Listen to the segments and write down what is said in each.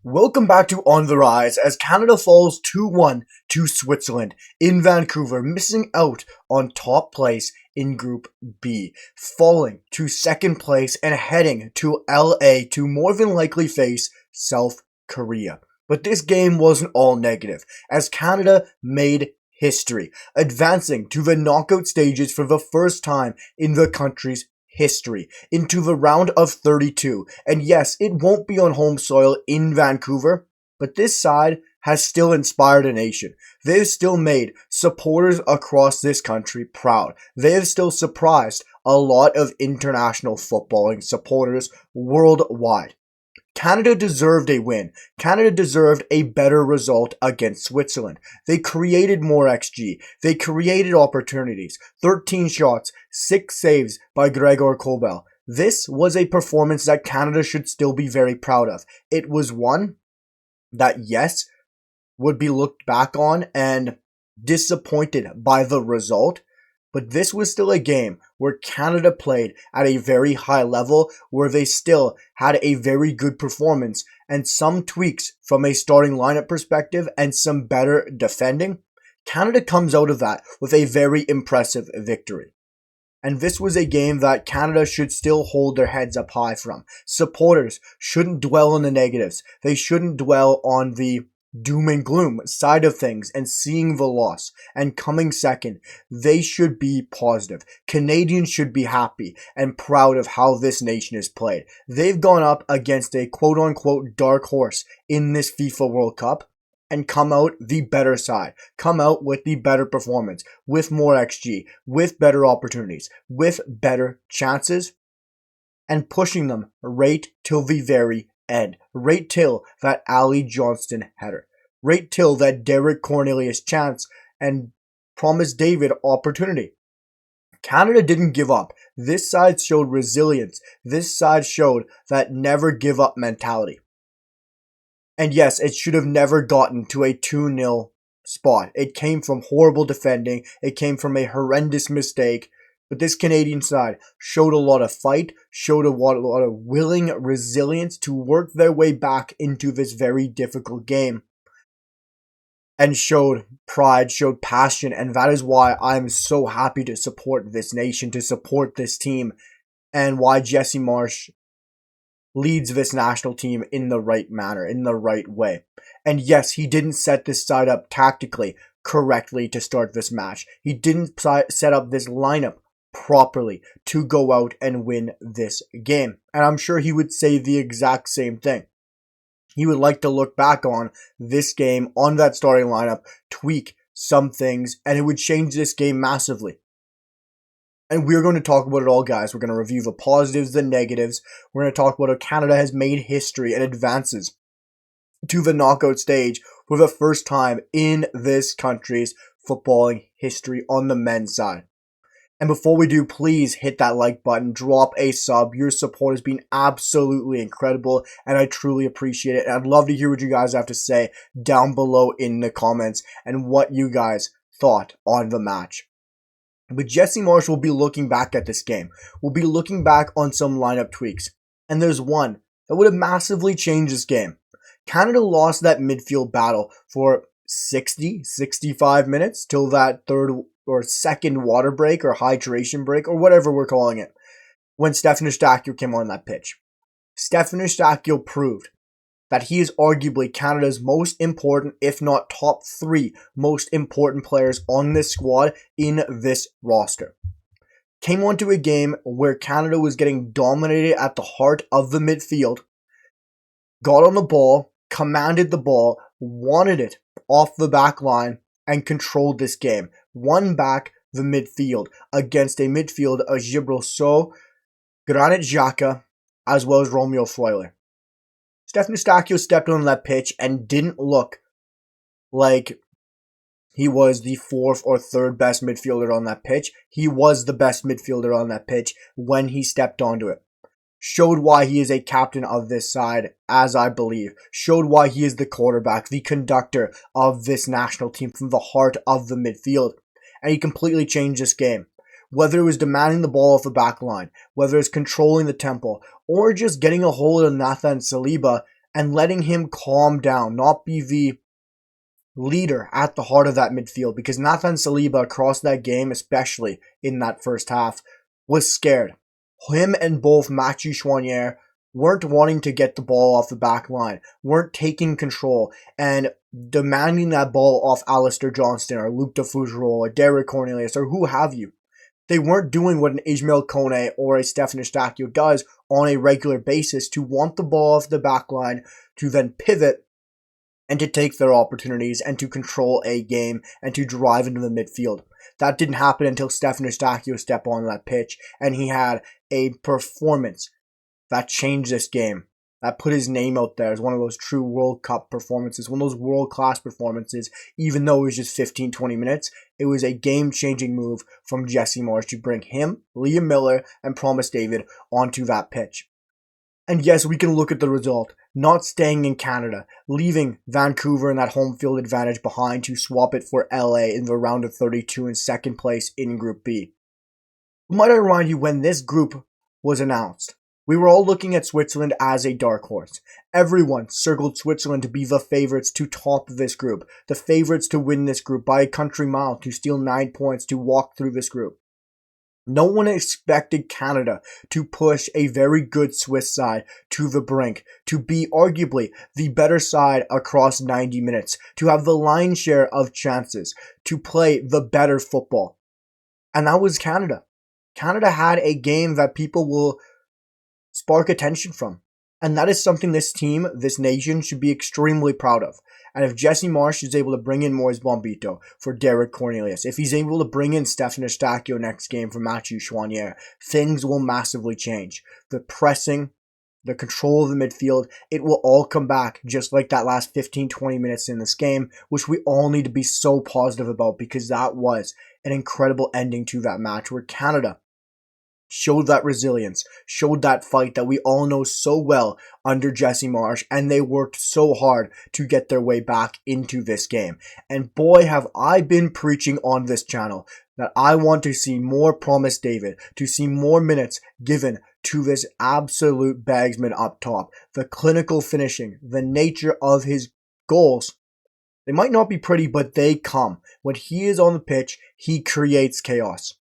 Welcome back to On the Rise as Canada falls 2-1 to Switzerland in Vancouver, missing out on top place in Group B, falling to second place and heading to LA to more than likely face South Korea. But this game wasn't all negative, as Canada made history, advancing to the knockout stages for the first time in the country's history into the round of 32. And yes, it won't be on home soil in Vancouver, but this side has still inspired a nation. They've still made supporters across this country proud. They have still surprised a lot of international footballing supporters worldwide. Canada deserved a win. Canada deserved a better result against Switzerland. They created more XG. They created opportunities. 13 shots, 6 saves by Gregor Kobel. This was a performance that Canada should still be very proud of. It was one that, yes, would be looked back on and disappointed by the result. But this was still a game where Canada played at a very high level, where they still had a very good performance and some tweaks from a starting lineup perspective and some better defending. Canada comes out of that with a very impressive victory. And this was a game that Canada should still hold their heads up high from. Supporters shouldn't dwell on the negatives. They shouldn't dwell on the doom and gloom side of things and seeing the loss and coming second. They should be positive. Canadians should be happy and proud of how this nation is played. They've gone up against a quote-unquote dark horse in this FIFA World Cup and come out the better side, come out with the better performance, with more XG, with better opportunities, with better chances, and pushing them right till the very end, right till that Ali Johnston header, right till that Derek Cornelius chance and Promise David opportunity. Canada didn't give up. This side showed resilience. This side showed that never give up mentality. And yes, it should have never gotten to a 2-0 spot. It came from horrible defending. It came from a horrendous mistake. But this Canadian side showed a lot of fight, showed a lot of willing resilience to work their way back into this very difficult game. And showed pride, showed passion, and that is why I'm so happy to support this nation, to support this team, and why Jesse Marsch leads this national team in the right manner, in the right way. And yes, he didn't set this side up tactically correctly to start this match. He didn't set up this lineup properly to go out and win this game. And I'm sure he would say the exact same thing. He would like to look back on this game, on that starting lineup, tweak some things, and it would change this game massively. And we're going to talk about it all, guys. We're going to review the positives, the negatives. We're going to talk about how Canada has made history and advances to the knockout stage for the first time in this country's footballing history on the men's side. And before we do, please hit that like button, drop a sub. Your support has been absolutely incredible, and I truly appreciate it. And I'd love to hear what you guys have to say down below in the comments and what you guys thought on the match. But Jesse Marsch will be looking back at this game. We'll be looking back on some lineup tweaks. And there's one that would have massively changed this game. Canada lost that midfield battle for 65 minutes till that third or second water break or hydration break or whatever we're calling it when Stephen Eustaquio came on that pitch. Stephen Eustaquio proved that he is arguably Canada's most important, if not top 3 most important players on this squad in this roster. Came onto a game where Canada was getting dominated at the heart of the midfield, got on the ball, commanded the ball, wanted it off the back line, and controlled this game. Won back the midfield against a midfield of Gibraltar, Granit Xhaka, as well as Romeo Freuler. Stephen Eustaquio stepped on that pitch and didn't look like he was the 4th or 3rd best midfielder on that pitch. He was the best midfielder on that pitch when he stepped onto it. Showed why he is a captain of this side, as I believe. Showed why he is the quarterback, the conductor of this national team from the heart of the midfield. And he completely changed this game. Whether it was demanding the ball off the back line, whether it's controlling the tempo, or just getting a hold of Nathan Saliba and letting him calm down, not be the leader at the heart of that midfield, because Nathan Saliba across that game, especially in that first half, was scared. Him and both Mathieu Choinière weren't wanting to get the ball off the back line, weren't taking control, and demanding that ball off Alistair Johnston or Luke de Fougerolles or Derek Cornelius or who have you. They weren't doing what an Ismail Kone or a Stephen Eustaquio does on a regular basis to want the ball off the back line, to then pivot and to take their opportunities and to control a game and to drive into the midfield. That didn't happen until Stephen Eustaquio stepped on that pitch and he had a performance that changed this game. That put his name out there as one of those true World Cup performances, one of those world-class performances. Even though it was just 15-20 minutes, it was a game-changing move from Jesse Marsch to bring him, Liam Miller, and Promise David onto that pitch. And yes, we can look at the result. Not staying in Canada, leaving Vancouver in that home field advantage behind to swap it for LA in the round of 32 in second place in Group B. Might I remind you, when this group was announced, we were all looking at Switzerland as a dark horse. Everyone circled Switzerland to be the favorites to top this group, the favorites to win this group by a country mile, to steal 9 points, to walk through this group. No one expected Canada to push a very good Swiss side to the brink, to be arguably the better side across 90 minutes, to have the lion's share of chances, to play the better football. And that was Canada. Canada had a game that people will spark attention from. And that is something this team, this nation, should be extremely proud of. And if Jesse Marsch is able to bring in Moise Bombito for Derek Cornelius, if he's able to bring in Stephen Eustaquio next game for Mathieu Choinière, things will massively change. The pressing, the control of the midfield, it will all come back just like that last 15-20 minutes in this game, which we all need to be so positive about, because that was an incredible ending to that match where Canada showed that resilience, showed that fight that we all know so well under Jesse Marsch, and they worked so hard to get their way back into this game. And boy, have I been preaching on this channel that I want to see more Promise David, to see more minutes given to this absolute bagsman up top. The clinical finishing, the nature of his goals, they might not be pretty, but they come. When he is on the pitch, he creates chaos.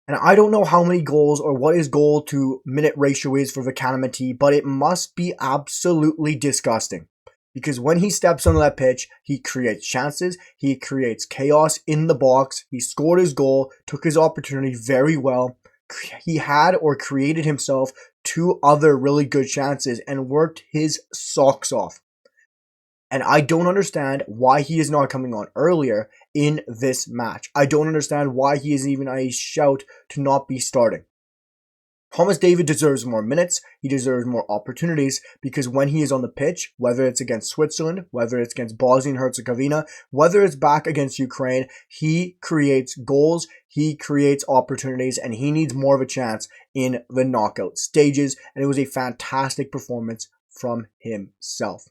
And I don't know how many goals or what his goal to minute ratio is for the Canamati, but it must be absolutely disgusting. Because when he steps onto that pitch, he creates chances, he creates chaos in the box, he scored his goal, took his opportunity very well. He had or created himself 2 other really good chances and worked his socks off. And I don't understand why he is not coming on earlier in this match. I don't understand why he isn't even a shout to not be starting. Promise David deserves more minutes. He deserves more opportunities, because when he is on the pitch, whether it's against Switzerland, whether it's against Bosnia and Herzegovina, whether it's back against Ukraine, he creates goals, he creates opportunities, and he needs more of a chance in the knockout stages. And it was a fantastic performance from himself.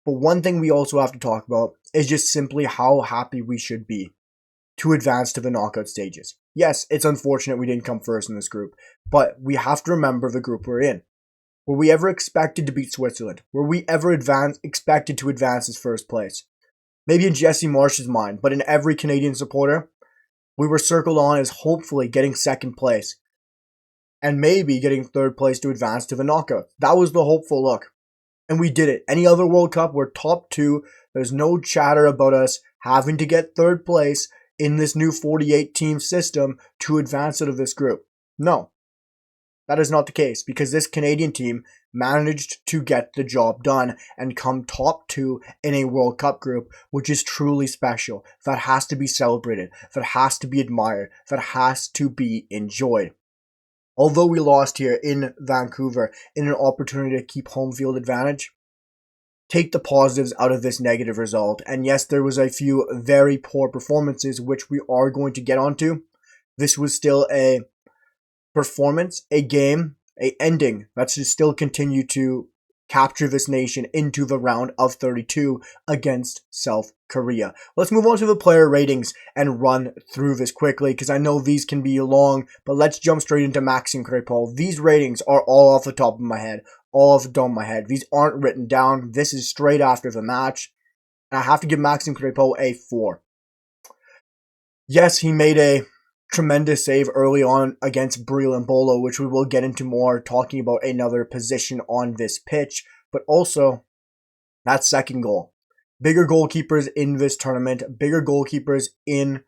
But one thing we also have to talk about is just simply how happy we should be to advance to the knockout stages. Yes, it's unfortunate we didn't come first in this group, but we have to remember the group we're in. Were we ever expected to beat Switzerland? Were we ever expected to advance as first place? Maybe in Jesse Marsch's mind, but in every Canadian supporter, we were circled on as hopefully getting second place and maybe getting third place to advance to the knockout. That was the hopeful look. And we did it. Any other World Cup, we're top 2. There's no chatter about us having to get third place in this new 48-team system to advance out of this group. No, that is not the case, because this Canadian team managed to get the job done and come top 2 in a World Cup group, which is truly special. That has to be celebrated. That has to be admired. That has to be enjoyed. Although we lost here in Vancouver in an opportunity to keep home field advantage, take the positives out of this negative result. And yes, there was a few very poor performances, which we are going to get onto. This was still a performance, a game, a ending that should still continue to capture this nation into the round of 32 against South Korea. Let's move on to the player ratings and run through this quickly, because I know these can be long, but let's jump straight into Maxime Crépeau. These ratings are all off the top of my head, all off the dome of my head. These aren't written down. This is straight after the match. And I have to give Maxime Crepeau a 4. Yes, he made a tremendous save early on against Breel Mbolo, which we will get into more, talking about another position on this pitch. But also, that second goal. Bigger goalkeepers in this tournament, bigger goalkeepers in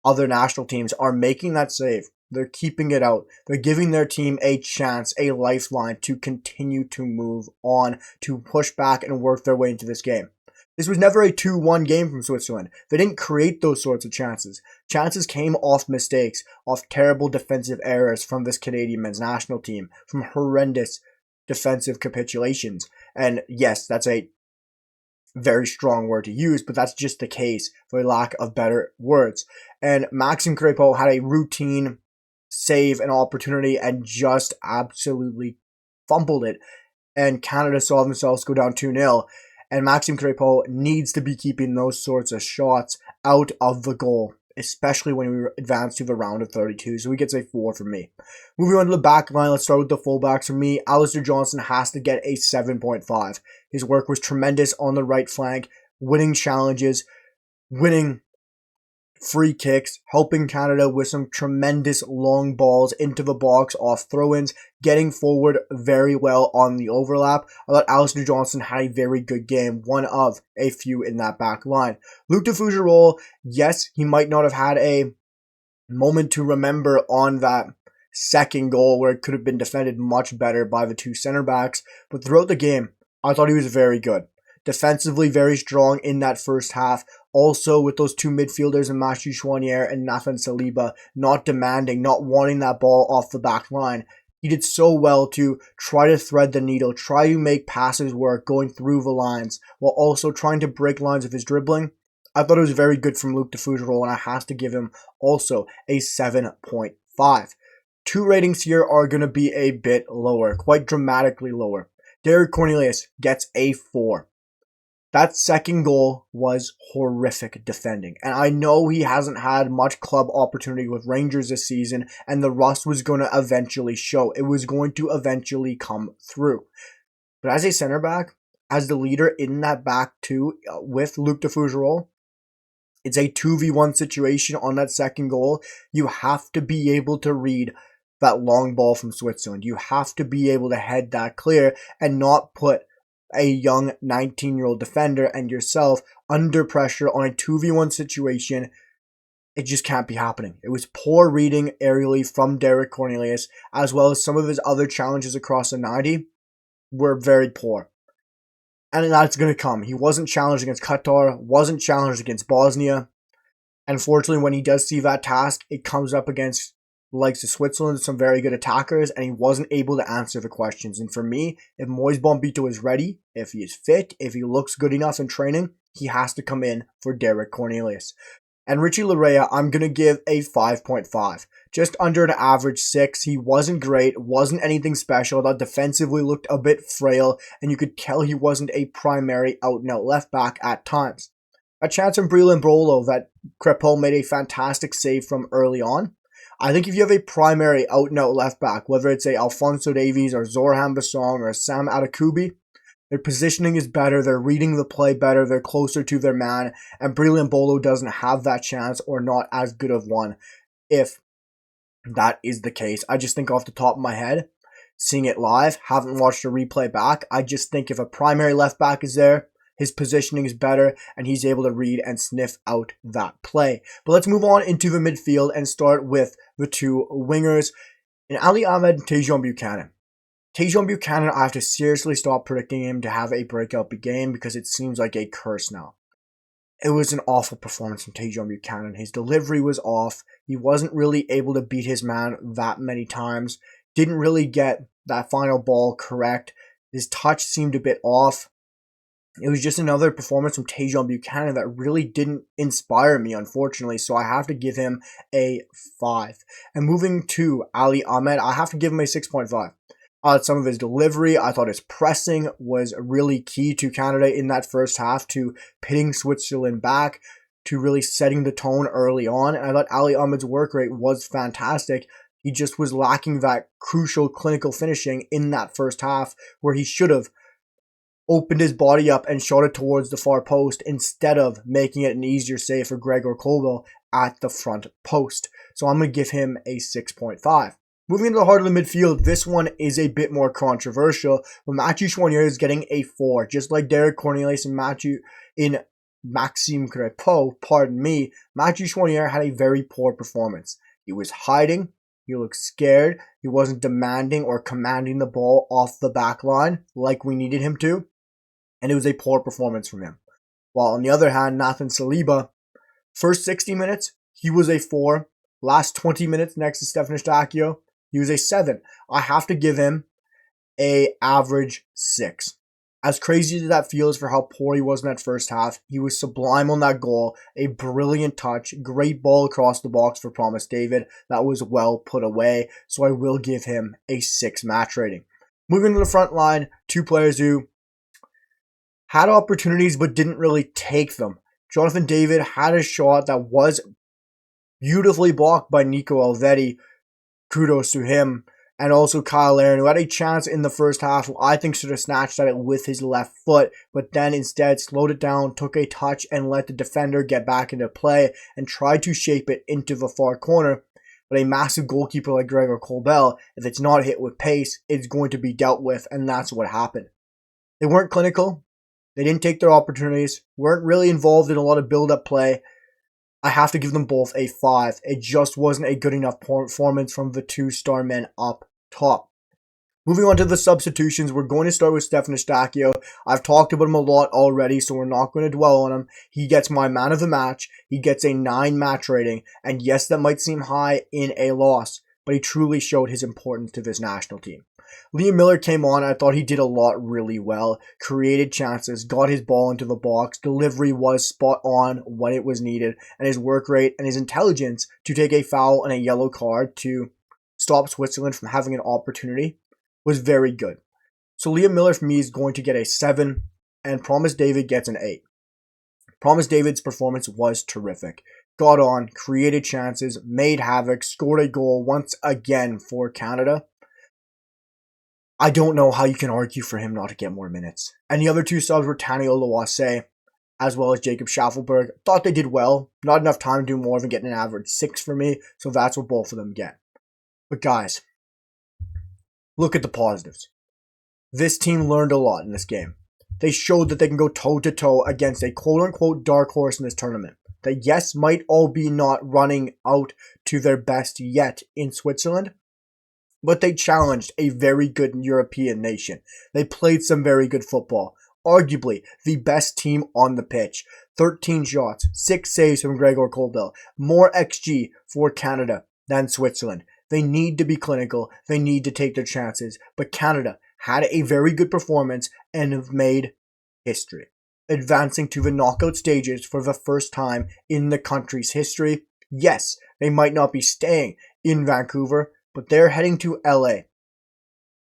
other national teams are making that save. They're keeping it out. They're giving their team a chance, a lifeline to continue to move on, to push back and work their way into this game. This was never a 2-1 game from Switzerland. They didn't create those sorts of chances. Chances came off mistakes, off terrible defensive errors from this Canadian men's national team, from horrendous defensive capitulations. And yes, that's a very strong word to use, but that's just the case for lack of better words. And Maxime Crepeau had a routine save and opportunity and just absolutely fumbled it. And Canada saw themselves go down 2-0. And Maxime Crepeau needs to be keeping those sorts of shots out of the goal, especially when we advance to the round of 32. So he gets a 4 from me. Moving on to the back line, let's start with the fullbacks. For me, Alistair Johnston has to get a 7.5. His work was tremendous on the right flank, winning challenges, winning free kicks, helping Canada with some tremendous long balls into the box off throw-ins, getting forward very well on the overlap. I thought Alistair Johnston had a very good game, one of a few in that back line. Luc de Fougerolles, yes, he might not have had a moment to remember on that second goal where it could have been defended much better by the two center backs, but throughout the game, I thought he was very good. Defensively, very strong in that first half. Also, with those two midfielders in Mathieu Choinière and Nathan Saliba, not demanding, not wanting that ball off the back line. He did so well to try to thread the needle, try to make passes work going through the lines, while also trying to break lines of his dribbling. I thought it was very good from Luc de Fougerolles, and I have to give him also a 7.5. Two ratings here are going to be a bit lower, quite dramatically lower. Derek Cornelius gets a 4. That second goal was horrific defending. And I know he hasn't had much club opportunity with Rangers this season, and the rust was going to eventually show. It was going to eventually come through. But as a center back, as the leader in that back two with Luc de Fougerolles, it's a 2v1 situation on that second goal. You have to be able to read that long ball from Switzerland. You have to be able to head that clear and not put a young 19-year-old defender and yourself under pressure on a 2v1 situation. It just can't be happening. It was poor reading aerially from Derek Cornelius, as well as some of his other challenges across the 90 were very poor. And that's going to come. He wasn't challenged against Qatar, wasn't challenged against Bosnia. Unfortunately, when he does see that task, it comes up against likes of Switzerland, some very good attackers, and he wasn't able to answer the questions. And for me, if Moise Bombito is ready, if he is fit, if he looks good enough in training, he has to come in for Derek Cornelius. And Richie Laryea, I'm going to give a 5.5. Just under an average 6. He wasn't great, wasn't anything special. That defensively looked a bit frail, and you could tell he wasn't a primary out-and-out left back at times. A chance from Breel Mbolo that Crepeau made a fantastic save from early on. I think if you have a primary out-and-out left back, whether it's a Alphonso Davies or Zorhan Bassong or Sam Adekubi, their positioning is better, they're reading the play better, they're closer to their man, and Breel Mbolo doesn't have that chance or not as good of one if that is the case. I just think off the top of my head, seeing it live, haven't watched a replay back, I just think if a primary left back is there, his positioning is better, and he's able to read and sniff out that play. But let's move on into the midfield and start with the two wingers, in Ali Ahmed and Tajon Buchanan. Tajon Buchanan, I have to seriously stop predicting him to have a breakout game because it seems like a curse now. It was an awful performance from Tajon Buchanan. His delivery was off. He wasn't really able to beat his man that many times. Didn't really get that final ball correct. His touch seemed a bit off. It was just another performance from Tajon Buchanan that really didn't inspire me, unfortunately, so I have to give him a 5. And moving to Ali Ahmed, I have to give him a 6.5. Some of his delivery, I thought his pressing was really key to Canada in that first half, to pitting Switzerland back, to really setting the tone early on, and I thought Ali Ahmed's work rate was fantastic. He just was lacking that crucial clinical finishing in that first half where he should have opened his body up and shot it towards the far post instead of making it an easier save for Gregor Kobel at the front post. So I'm going to give him a 6.5. Moving into the heart of the midfield, this one is a bit more controversial, but Mathieu Choinière is getting a 4. Just like Derek Cornelius and Maxime Crepeau, Mathieu Choinière had a very poor performance. He was hiding, he looked scared, he wasn't demanding or commanding the ball off the back line like we needed him to, and it was a poor performance from him. While on the other hand, Nathan Saliba, first 60 minutes, he was a 4. Last 20 minutes next to Stephen Eustaquio, he was a 7. I have to give him a average 6. As crazy as that feels for how poor he was in that first half, he was sublime on that goal. A brilliant touch, great ball across the box for Promise David. That was well put away, so I will give him a 6 match rating. Moving to the front line, 2 players who had opportunities but didn't really take them. Jonathan David had a shot that was beautifully blocked by Nico Elvedi. Kudos to him. And also Kyle Larin, who had a chance in the first half, who I think should have snatched at it with his left foot, but then instead slowed it down, took a touch, and let the defender get back into play and tried to shape it into the far corner. But a massive goalkeeper like Gregor Kobel, if it's not hit with pace, it's going to be dealt with, and that's what happened. They weren't clinical. They didn't take their opportunities, weren't really involved in a lot of build-up play. I have to give them both a 5. It just wasn't a good enough performance from the 2-star men up top. Moving on to the substitutions, we're going to start with Stephen Eustaquio. I've talked about him a lot already, so we're not going to dwell on him. He gets my man of the match. He gets a 9 match rating. And yes, that might seem high in a loss, but he truly showed his importance to this national team. Liam Miller came on. I thought he did a lot really well. Created chances, got his ball into the box. Delivery was spot on when it was needed. And his work rate and his intelligence to take a foul and a yellow card to stop Switzerland from having an opportunity was very good. So Liam Miller for me is going to get a 7, and Promise David gets an 8. Promise David's performance was terrific. Got on, created chances, made havoc, scored a goal once again for Canada. I don't know how you can argue for him not to get more minutes. And the other 2 subs were Tani Oluwase as well as Jacob Schaffelberg. Thought they did well. Not enough time to do more than getting an average 6 for me, so that's what both of them get. But guys, look at the positives. This team learned a lot in this game. They showed that they can go toe-to-toe against a quote-unquote dark horse in this tournament. That yes, might all be not running out to their best yet in Switzerland, but they challenged a very good European nation. They played some very good football. Arguably the best team on the pitch. 13 shots, 6 saves from Gregor Kobel. More XG for Canada than Switzerland. They need to be clinical. They need to take their chances. But Canada had a very good performance and have made history, advancing to the knockout stages for the first time in the country's history. Yes, they might not be staying in Vancouver, but they're heading to LA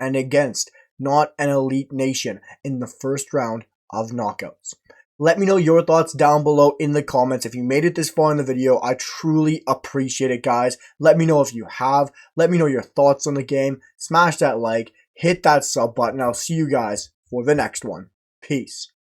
and against not an elite nation in the first round of knockouts. Let me know your thoughts down below in the comments. If you made it this far in the video, I truly appreciate it, guys. Let me know if you have. Let me know your thoughts on the game. Smash that like, hit that sub button. I'll see you guys for the next one. Peace.